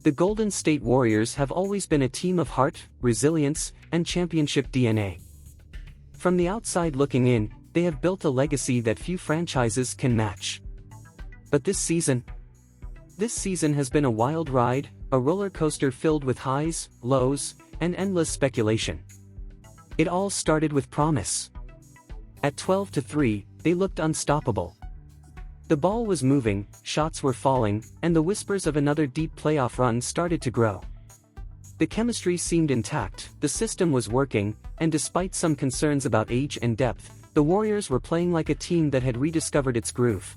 The Golden State Warriors have always been a team of heart, resilience, and championship DNA. From the outside looking in, they have built a legacy that few franchises can match. But this season has been a wild ride, a roller coaster filled with highs, lows, and endless speculation. It all started with promise. At 12-3, they looked unstoppable. The ball was moving, shots were falling, and the whispers of another deep playoff run started to grow. The chemistry seemed intact, the system was working, and despite some concerns about age and depth, the Warriors were playing like a team that had rediscovered its groove.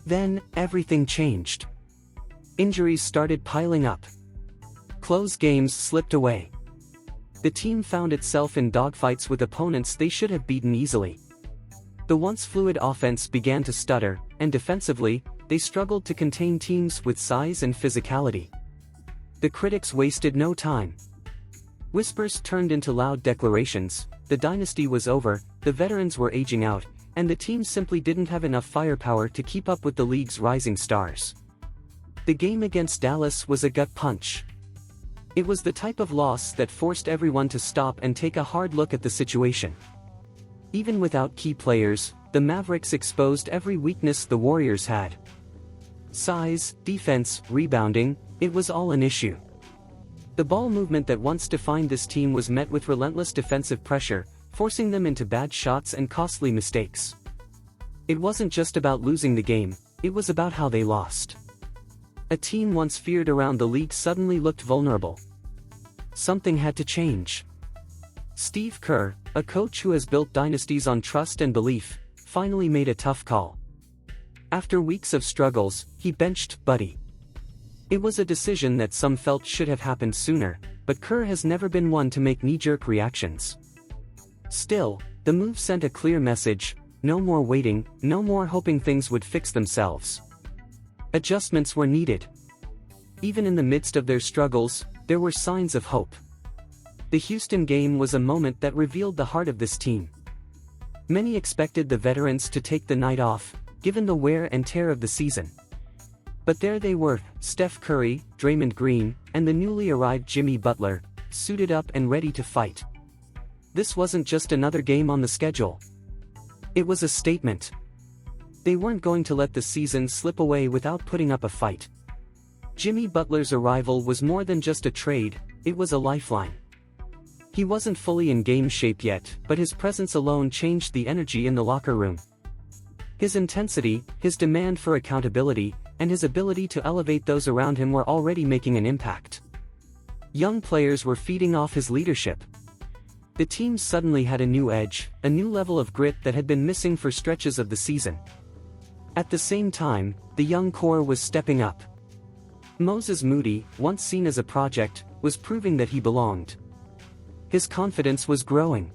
Then, everything changed. Injuries started piling up. Close games slipped away. The team found itself in dogfights with opponents they should have beaten easily. The once fluid offense began to stutter, and defensively, they struggled to contain teams with size and physicality. The critics wasted no time. Whispers turned into loud declarations: the dynasty was over, the veterans were aging out, and the team simply didn't have enough firepower to keep up with the league's rising stars. The game against Dallas was a gut punch. It was the type of loss that forced everyone to stop and take a hard look at the situation. Even without key players, the Mavericks exposed every weakness the Warriors had. Size, defense, rebounding, it was all an issue. The ball movement that once defined this team was met with relentless defensive pressure, forcing them into bad shots and costly mistakes. It wasn't just about losing the game, it was about how they lost. A team once feared around the league suddenly looked vulnerable. Something had to change. Steve Kerr, a coach who has built dynasties on trust and belief, finally made a tough call. After weeks of struggles, he benched Buddy. It was a decision that some felt should have happened sooner, but Kerr has never been one to make knee-jerk reactions. Still, the move sent a clear message: no more waiting, no more hoping things would fix themselves. Adjustments were needed. Even in the midst of their struggles, there were signs of hope. The Houston game was a moment that revealed the heart of this team. Many expected the veterans to take the night off, given the wear and tear of the season. But there they were, Steph Curry, Draymond Green, and the newly arrived Jimmy Butler, suited up and ready to fight. This wasn't just another game on the schedule. It was a statement. They weren't going to let the season slip away without putting up a fight. Jimmy Butler's arrival was more than just a trade, it was a lifeline. He wasn't fully in game shape yet, but his presence alone changed the energy in the locker room. His intensity, his demand for accountability, and his ability to elevate those around him were already making an impact. Young players were feeding off his leadership. The team suddenly had a new edge, a new level of grit that had been missing for stretches of the season. At the same time, the young core was stepping up. Moses Moody, once seen as a project, was proving that he belonged. His confidence was growing.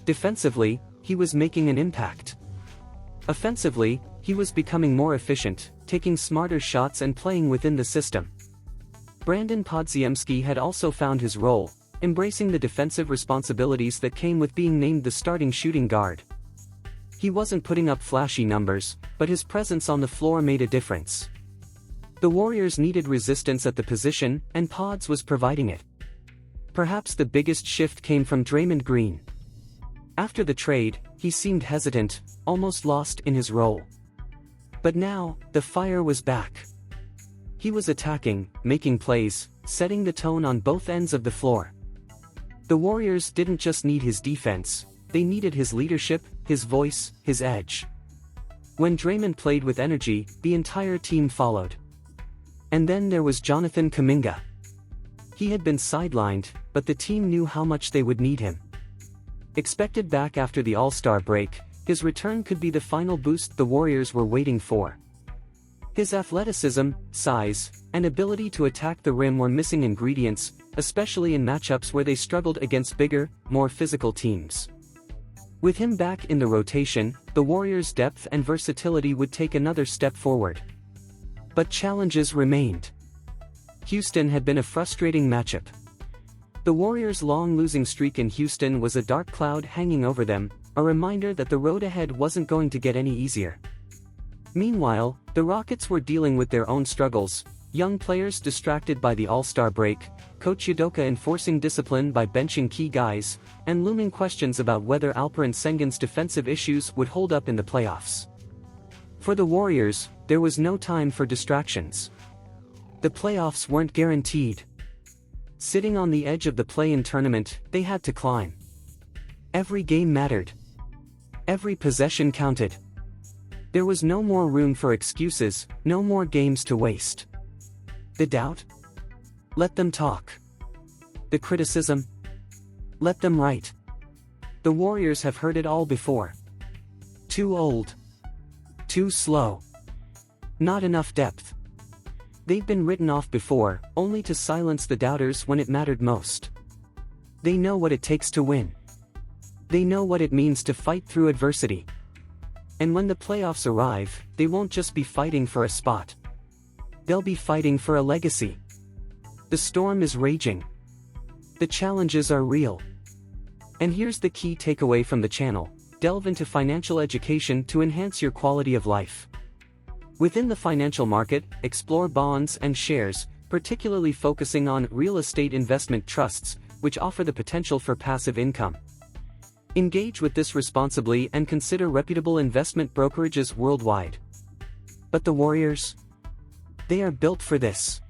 Defensively, he was making an impact. Offensively, he was becoming more efficient, taking smarter shots and playing within the system. Brandon Podziemski had also found his role, embracing the defensive responsibilities that came with being named the starting shooting guard. He wasn't putting up flashy numbers, but his presence on the floor made a difference. The Warriors needed resistance at the position, and Pods was providing it. Perhaps the biggest shift came from Draymond Green. After the trade, he seemed hesitant, almost lost in his role. But now, the fire was back. He was attacking, making plays, setting the tone on both ends of the floor. The Warriors didn't just need his defense, they needed his leadership, his voice, his edge. When Draymond played with energy, the entire team followed. And then there was Jonathan Kuminga. He had been sidelined, but the team knew how much they would need him. Expected back after the All-Star break, his return could be the final boost the Warriors were waiting for. His athleticism, size, and ability to attack the rim were missing ingredients, especially in matchups where they struggled against bigger, more physical teams. With him back in the rotation, the Warriors' depth and versatility would take another step forward. But challenges remained. Houston had been a frustrating matchup. The Warriors' long losing streak in Houston was a dark cloud hanging over them, a reminder that the road ahead wasn't going to get any easier. Meanwhile, the Rockets were dealing with their own struggles. Young players distracted by the All-Star break, Coach Udoka enforcing discipline by benching key guys, and looming questions about whether Alperen Sengun's defensive issues would hold up in the playoffs. For the Warriors, there was no time for distractions. The playoffs weren't guaranteed. Sitting on the edge of the play-in tournament, they had to climb. Every game mattered. Every possession counted. There was no more room for excuses, no more games to waste. The doubt? Let them talk. The criticism? Let them write. The Warriors have heard it all before. Too old. Too slow. Not enough depth. They've been written off before, only to silence the doubters when it mattered most. They know what it takes to win. They know what it means to fight through adversity. And when the playoffs arrive, they won't just be fighting for a spot. They'll be fighting for a legacy. The storm is raging. The challenges are real. And here's the key takeaway from the channel: delve into financial education to enhance your quality of life. Within the financial market, explore bonds and shares, particularly focusing on real estate investment trusts, which offer the potential for passive income. Engage with this responsibly and consider reputable investment brokerages worldwide. But the Warriors? They are built for this.